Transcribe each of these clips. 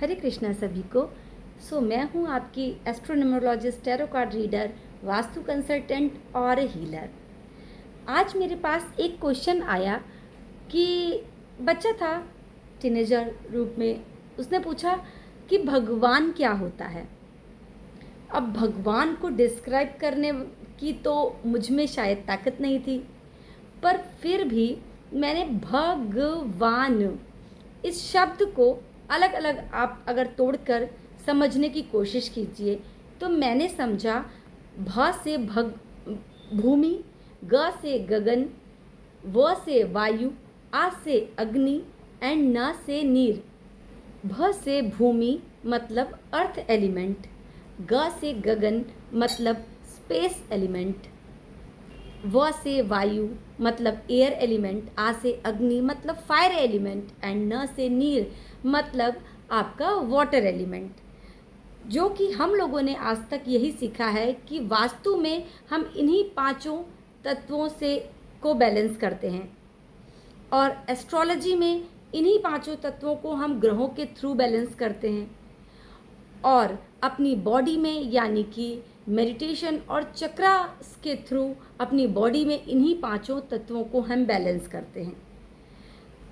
हरे कृष्णा सभी को। मैं हूँ आपकी astronumerologist, tarot card reader, vastu consultant और हीलर। आज मेरे पास एक क्वेश्चन आया कि बच्चा था टीनेजर रूप में, उसने पूछा कि भगवान क्या होता है। अब भगवान को डिस्क्राइब करने की तो मुझ में शायद ताकत नहीं थी, पर फिर भी मैंने भगवान इस शब्द को अलग अलग आप अगर तोड़कर समझने की कोशिश कीजिए तो मैंने समझा भ से भूमि, ग से गगन, व से वायु, आ से अग्नि एंड न से नीर। भ से भूमि मतलब अर्थ एलिमेंट, ग से गगन मतलब स्पेस एलिमेंट, व से वायु मतलब एयर एलिमेंट, आ से अग्नि मतलब फायर एलिमेंट एंड न से नीर मतलब आपका वाटर एलिमेंट। जो कि हम लोगों ने आज तक यही सीखा है कि वास्तु में हम इन्हीं पांचों तत्वों से को बैलेंस करते हैं और एस्ट्रोलॉजी में इन्हीं पांचों तत्वों को हम ग्रहों के थ्रू बैलेंस करते हैं और अपनी बॉडी में यानी कि मेडिटेशन और चक्रास के थ्रू अपनी बॉडी में इन्हीं पांचों तत्वों को हम बैलेंस करते हैं।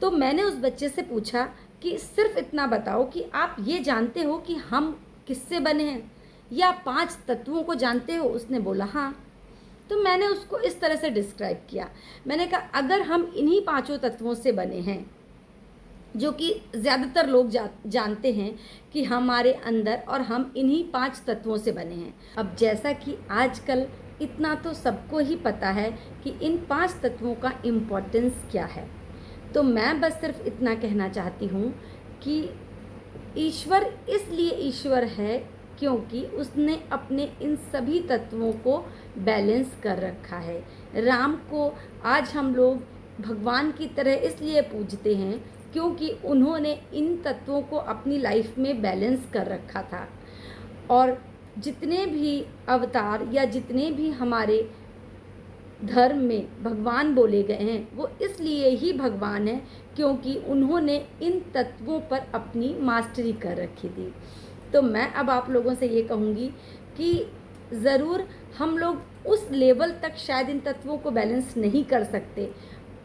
तो मैंने उस बच्चे से पूछा कि सिर्फ इतना बताओ कि आप ये जानते हो कि हम किससे बने हैं या पांच तत्वों को जानते हो। उसने बोला हाँ। तो मैंने उसको इस तरह से डिस्क्राइब किया। मैंने कहा अगर हम इन्हीं पांचों तत्वों से बने हैं, जो कि ज़्यादातर लोग जानते हैं कि हमारे अंदर और हम इन्हीं पांच तत्वों से बने हैं। अब जैसा कि आजकल इतना तो सबको ही पता है कि इन पांच तत्वों का इम्पोर्टेंस क्या है, तो मैं बस सिर्फ इतना कहना चाहती हूँ कि ईश्वर इसलिए ईश्वर है क्योंकि उसने अपने इन सभी तत्वों को बैलेंस कर रखा है। राम को आज हम लोग भगवान की तरह इसलिए पूजते हैं क्योंकि उन्होंने इन तत्वों को अपनी लाइफ में बैलेंस कर रखा था। और जितने भी अवतार या जितने भी हमारे धर्म में भगवान बोले गए हैं वो इसलिए ही भगवान है क्योंकि उन्होंने इन तत्वों पर अपनी मास्टरी कर रखी थी। तो मैं अब आप लोगों से ये कहूँगी कि ज़रूर हम लोग उस लेवल तक शायद इन तत्वों को बैलेंस नहीं कर सकते,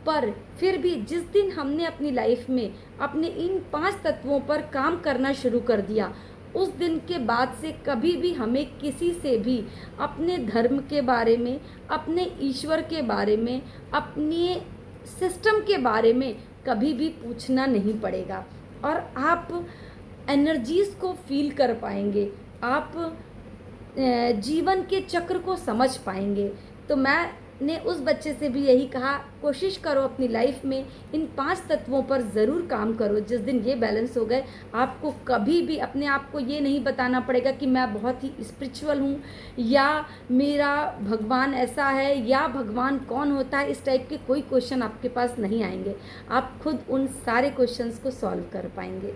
पर फिर भी जिस दिन हमने अपनी लाइफ में अपने इन पांच तत्वों पर काम करना शुरू कर दिया, उस दिन के बाद से कभी भी हमें किसी से भी अपने धर्म के बारे में, अपने ईश्वर के बारे में, अपने सिस्टम के बारे में कभी भी पूछना नहीं पड़ेगा और आप एनर्जीज़ को फील कर पाएंगे, आप जीवन के चक्र को समझ पाएंगे। तो मैंने उस बच्चे से भी यही कहा, कोशिश करो अपनी लाइफ में इन पांच तत्वों पर ज़रूर काम करो। जिस दिन ये बैलेंस हो गए, आपको कभी भी अपने आप को ये नहीं बताना पड़ेगा कि मैं बहुत ही स्पिरिचुअल हूँ या मेरा भगवान ऐसा है या भगवान कौन होता है। इस टाइप के कोई क्वेश्चन आपके पास नहीं आएंगे, आप खुद उन सारे क्वेश्चंस को सॉल्व कर पाएंगे।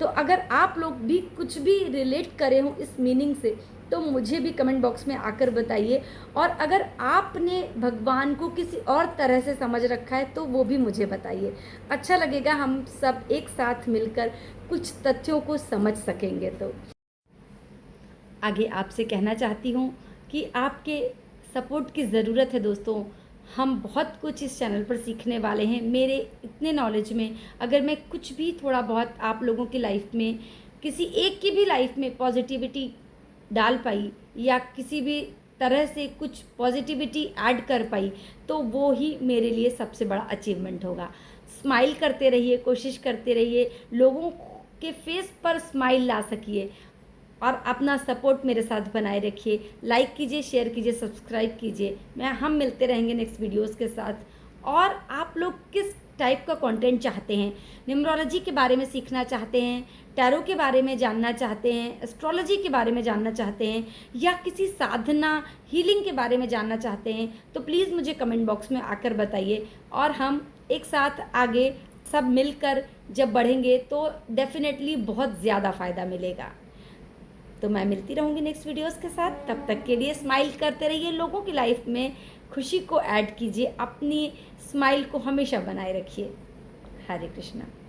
तो अगर आप लोग भी कुछ भी रिलेट करे हो इस मीनिंग से तो मुझे भी कमेंट बॉक्स में आकर बताइए, और अगर आपने भगवान को किसी और तरह से समझ रखा है तो वो भी मुझे बताइए। अच्छा लगेगा, हम सब एक साथ मिलकर कुछ तथ्यों को समझ सकेंगे। तो आगे आपसे कहना चाहती हूँ कि आपके सपोर्ट की ज़रूरत है दोस्तों। हम बहुत कुछ इस चैनल पर सीखने वाले हैं। मेरे इतने नॉलेज में अगर मैं कुछ भी थोड़ा बहुत आप लोगों की लाइफ में, किसी एक की भी लाइफ में पॉजिटिविटी डाल पाई या किसी भी तरह से कुछ पॉजिटिविटी ऐड कर पाई तो वो ही मेरे लिए सबसे बड़ा अचीवमेंट होगा। स्माइल करते रहिए, कोशिश करते रहिए, लोगों के फेस पर स्माइल ला सकिए और अपना सपोर्ट मेरे साथ बनाए रखिए। लाइक कीजिए, शेयर कीजिए, सब्सक्राइब कीजिए। हम मिलते रहेंगे नेक्स्ट वीडियोस के साथ। और आप लोग किस टाइप का कंटेंट चाहते हैं, न्यूमरोलॉजी के बारे में सीखना चाहते हैं, टैरो के बारे में जानना चाहते हैं, एस्ट्रोलॉजी के बारे में जानना चाहते हैं या किसी साधना हीलिंग के बारे में जानना चाहते हैं, तो प्लीज़ मुझे कमेंट बॉक्स में आकर बताइए और हम एक साथ आगे सब मिलकर जब बढ़ेंगे तो डेफिनेटली बहुत ज़्यादा फ़ायदा मिलेगा। तो मैं मिलती रहूँगी नेक्स्ट वीडियोस के साथ। तब तक के लिए स्माइल करते रहिए, लोगों की लाइफ में खुशी को ऐड कीजिए, अपनी स्माइल को हमेशा बनाए रखिए। हरे कृष्णा।